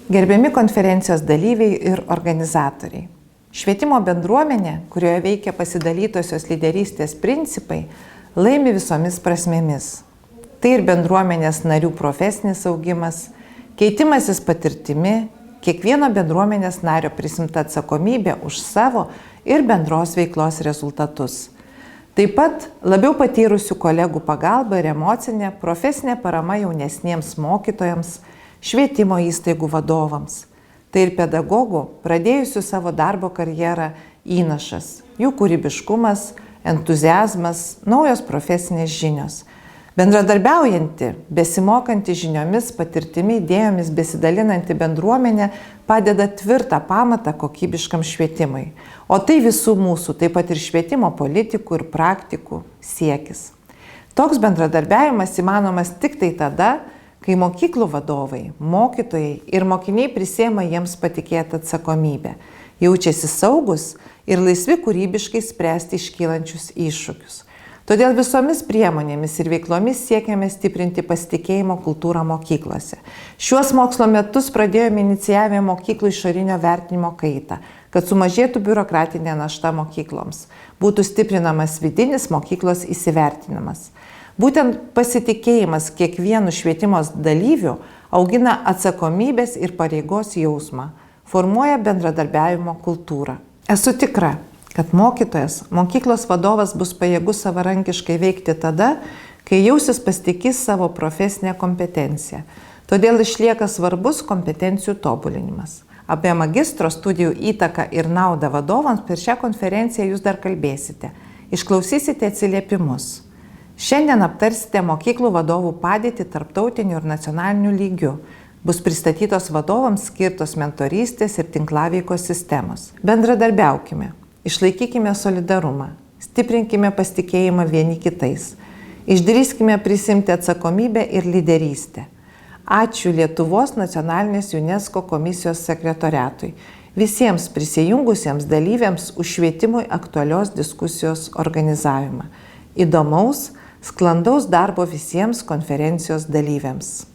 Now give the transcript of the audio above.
Gerbiami konferencijos dalyviai ir organizatoriai. Švietimo bendruomenė, kurioje veikia pasidalytosios lyderystės principai, laimi visomis prasmėmis. Tai ir bendruomenės narių profesinis augimas, keitimasis patirtimi, kiekvieno bendruomenės nario prisimta atsakomybė už savo ir bendros veiklos rezultatus. Taip pat labiau patyrusių kolegų pagalba ir emocinė, profesinė parama jaunesniems mokytojams, švietimo įstaigų vadovams. Tai ir pedagogų, pradėjusių savo darbo karjerą, įnašas, jų kūrybiškumas, entuziazmas, naujos profesinės žinios. Bendradarbiaujanti, besimokanti žiniomis, patirtimi, idėjomis besidalinanti bendruomenė padeda tvirtą pamatą kokybiškam švietimui. O tai visų mūsų, taip pat ir švietimo politikų ir praktikų siekis. Toks bendradarbiavimas įmanomas tik tai tada, kai mokyklų vadovai, mokytojai ir mokiniai prisiema jiems patikėtą atsakomybę, jaučiasi saugus ir laisvi kūrybiškai spręsti iškylančius iššūkius. Todėl visomis priemonėmis ir veiklomis siekiame stiprinti pasitikėjimo kultūrą mokyklose. Šiuos mokslo metus pradėjome inicijavę mokyklų išorinio vertinimo kaitą, kad sumažėtų biurokratinė našta mokykloms, būtų stiprinamas vidinis mokyklos įsivertinimas. Būtent pasitikėjimas kiekvienu švietimos dalyviu augina atsakomybės ir pareigos jausmą, formuoja bendradarbiavimo kultūrą. Esu tikra, kad mokytojas, mokyklos vadovas bus pajėgus savarankiškai veikti tada, kai jausis pasitikys savo profesinę kompetenciją. Todėl išlieka svarbus kompetencijų tobulinimas. Apie magistro studijų įtaką ir naudą vadovams per šią konferenciją jūs dar kalbėsite. Išklausysite atsiliepimus. Šiandien aptarsite mokyklų vadovų padėtį tarptautiniu ir nacionaliniu lygiu. Bus pristatytos vadovams skirtos mentorystės ir tinklaveikos sistemos. Bendradarbiaukime, išlaikykime solidarumą, stiprinkime pasitikėjimą vieni kitais, išdrįskime prisimti atsakomybę ir lyderystę. Ačiū Lietuvos nacionalinės UNESCO komisijos sekretoriatui, visiems prisijungusiems dalyviams už švietimui aktualios diskusijos organizavimą. Įdomaus, sklandaus darbo visiems konferencijos dalyviams.